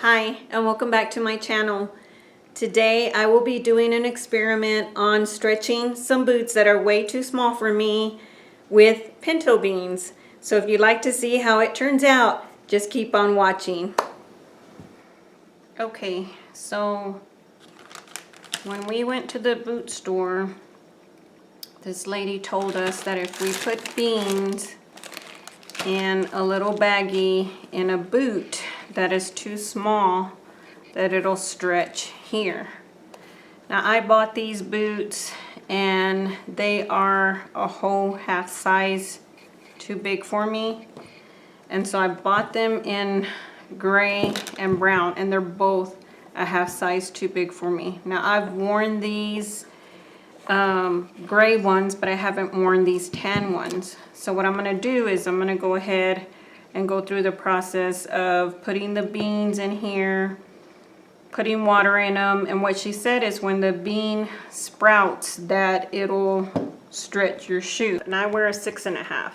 Hi, and welcome back to my channel. Today I will be doing an experiment on stretching some boots that are way too small for me with pinto beans. So if you'd like to see how it turns out, just keep on watching. Okay, so when we went to the boot store, this lady told us that if we put beans in a little baggie in a boot that is too small, that it'll stretch here. Now I bought these boots and they are a whole half size too big for me, and so I bought them in gray and brown, and they're both a half size too big for me. Now I've worn these gray ones, but I haven't worn these tan ones. So what I'm going to do is I'm going to go ahead and go through the process of putting the beans in here, putting water in them, and what she said is when the bean sprouts that it'll stretch your shoe. And I wear a 6.5.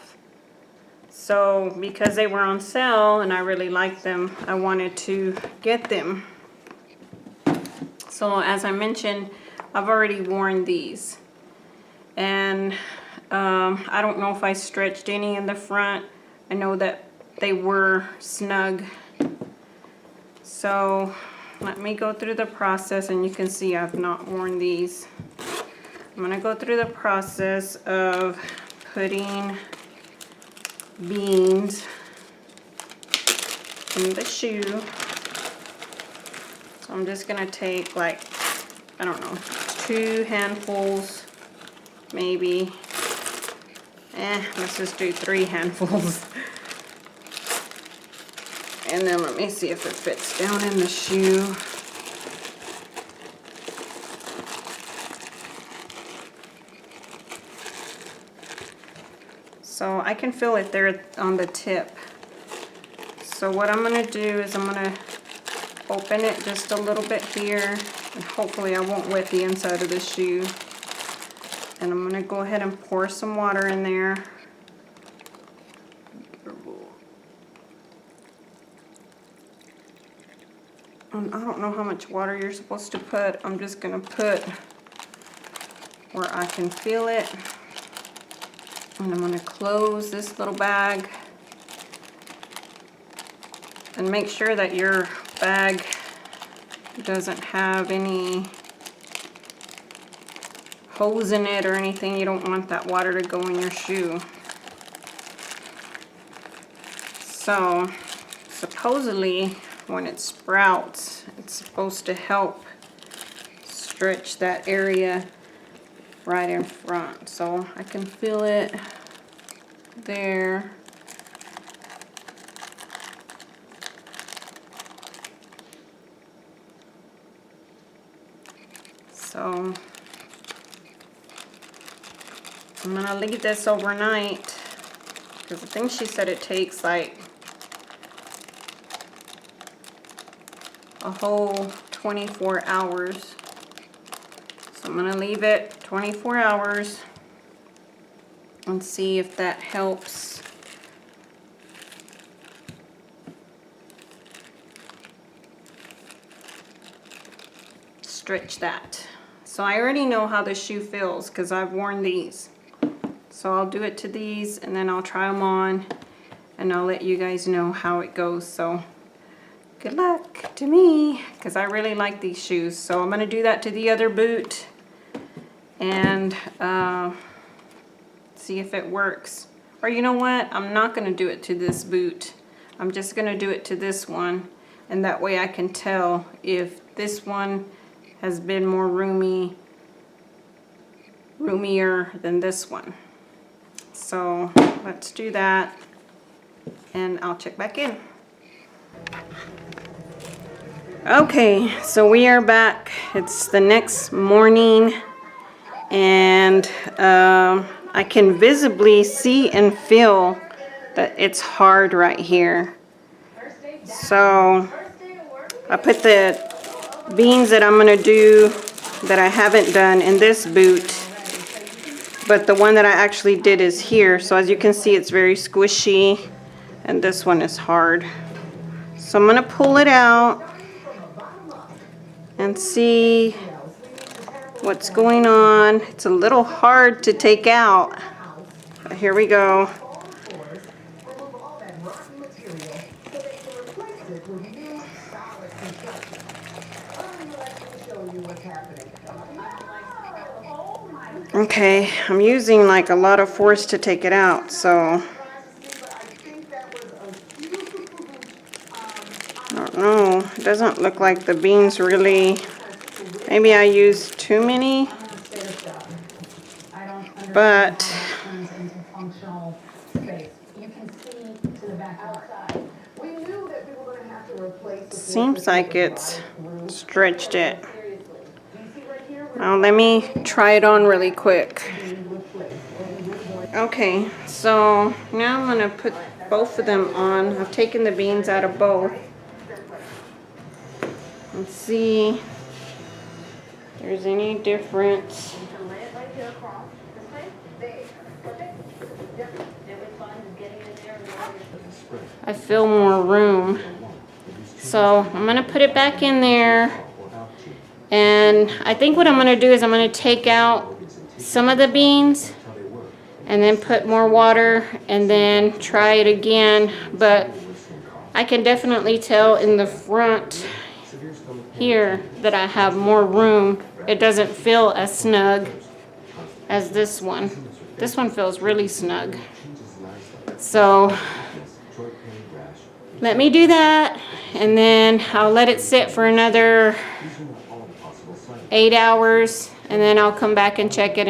So because they were on sale and I really liked them, I wanted to get them. So as I mentioned, I've already worn these, and I don't know if I stretched any in the front. I know that they were snug. So let me go through the process, and you can see I've not worn these. I'm going to go through the process of putting beans in the shoe. So I'm just going to take, like, I don't know, 2 handfuls maybe. Let's just do 3 handfuls. And then let me see if it fits down in the shoe. So I can feel it there on the tip. So what I'm going to do is I'm going to open it just a little bit here, and hopefully I won't wet the inside of the shoe. And I'm going to go ahead and pour some water in there. And I don't know how much water you're supposed to put. I'm just going to put where I can feel it. And I'm going to close this little bag. And make sure that your bag doesn't have any holes in it or anything. You don't want that water to go in your shoe. So supposedly when it sprouts, it's supposed to help stretch that area right in front. So I can feel it there. So I'm going to leave this overnight, because I think she said it takes like a whole 24 hours. So I'm going to leave it 24 hours and see if that helps stretch that. So I already know how the shoe feels because I've worn these. So I'll do it to these, and then I'll try them on, and I'll let you guys know how it goes. So good luck to me, because I really like these shoes. So I'm going to do that to the other boot and see if it works. Or you know what? I'm not going to do it to this boot. I'm just going to do it to this one, and that way I can tell if this one has been more roomier than this one. So let's do that, and I'll check back in. Okay, so we are back. It's the next morning, and I can visibly see and feel that it's hard right here. So I put the beans that I'm going to do that I haven't done in this boot, but the one that I actually did is here. So as you can see, it's very squishy, and this one is hard. So I'm going to pull it out. and see what's going on. It's a little hard to take out. But here we go. Okay, I'm using like a lot of force to take it out, so I don't know. It doesn't look like the beans really, maybe I used too many, but seems like it's stretched it. Now let me try it on really quick. Okay, so now I'm gonna put both of them on. I've taken the beans out of both. Let's see if there's any difference. I feel more room. So I'm gonna put it back in there. And I think what I'm going to do is I'm going to take out some of the beans and then put more water and then try it again. But I can definitely tell in the front here that I have more room. It doesn't feel as snug as this one. This one feels really snug. So let me do that, and then I'll let it sit for another 8 hours, and then I'll come back and check it.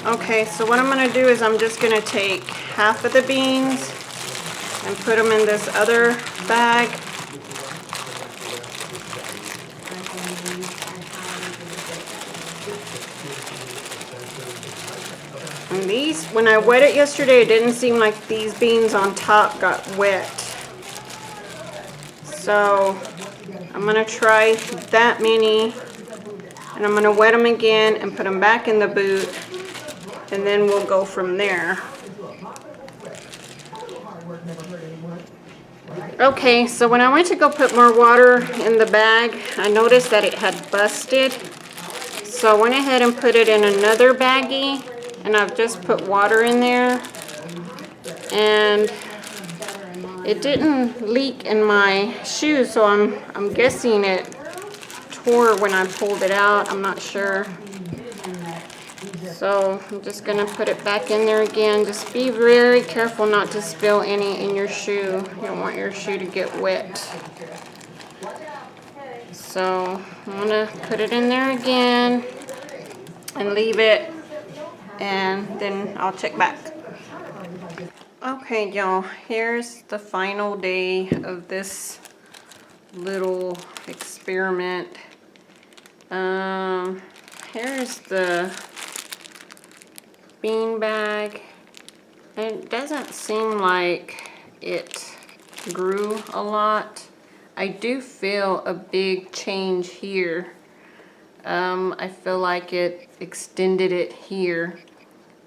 Okay, so what I'm going to do is I'm just going to take half of the beans and put them in this other bag. And these, when I wet it yesterday, it didn't seem like these beans on top got wet. So I'm going to try that many, and I'm going to wet them again and put them back in the boot, and then we'll go from there. Okay, so when I went to go put more water in the bag, I noticed that it had busted. So I went ahead and put it in another baggie, and I've just put water in there. And it didn't leak in my shoe, so I'm guessing it tore when I pulled it out. I'm not sure. So I'm just gonna put it back in there again. Just be very careful not to spill any in your shoe. You don't want your shoe to get wet. So I'm gonna put it in there again and leave it, and then I'll check back. Okay, y'all, here's the final day of this little experiment. Here's the bean bag. It doesn't seem like it grew a lot. I do feel a big change here. I feel like it extended it here.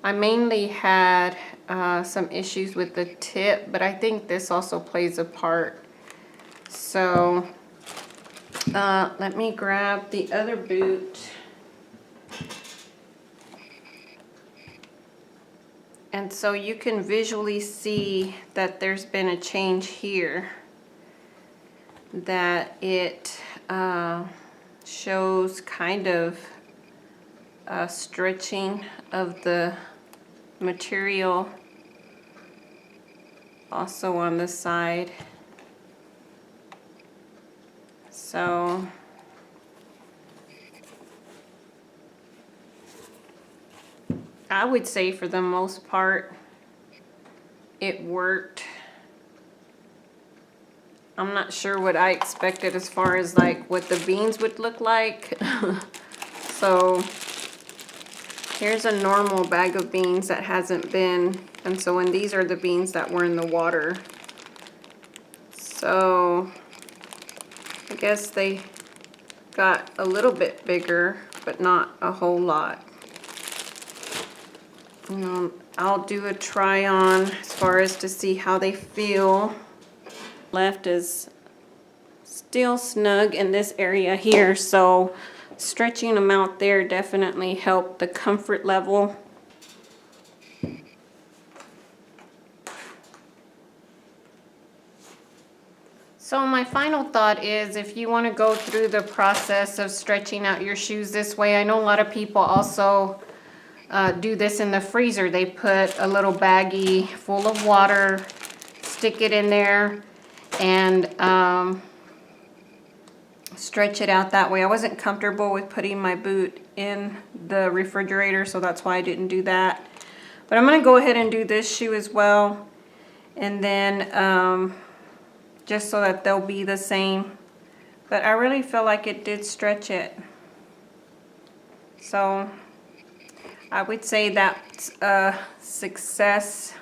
I mainly had some issues with the tip, but I think this also plays a part. So let me grab the other boot. And so you can visually see that there's been a change here, that it shows kind of a stretching of the material also on the side. So I would say for the most part it worked. I'm not sure what I expected as far as like what the beans would look like. So here's a normal bag of beans that hasn't been, and so when these are the beans that were in the water. So I guess they got a little bit bigger, but not a whole lot. I'll do a try on as far as to see how they feel. Left is still snug in this area here, so stretching them out there definitely helped the comfort level. So my final thought is, if you want to go through the process of stretching out your shoes this way, I know a lot of people also do this in the freezer. They put a little baggie full of water, stick it in there, and stretch it out that way. I wasn't comfortable with putting my boot in the refrigerator, so that's why I didn't do that. But I'm going to go ahead and do this shoe as well, and then just so that they'll be the same. But I really feel like it did stretch it. So I would say that's a success.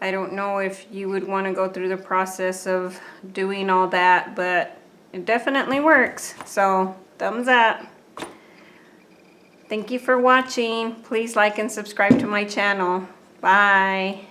I don't know if you would want to go through the process of doing all that, but it definitely works. So thumbs up. Thank you for watching. Please like and subscribe to my channel. Bye.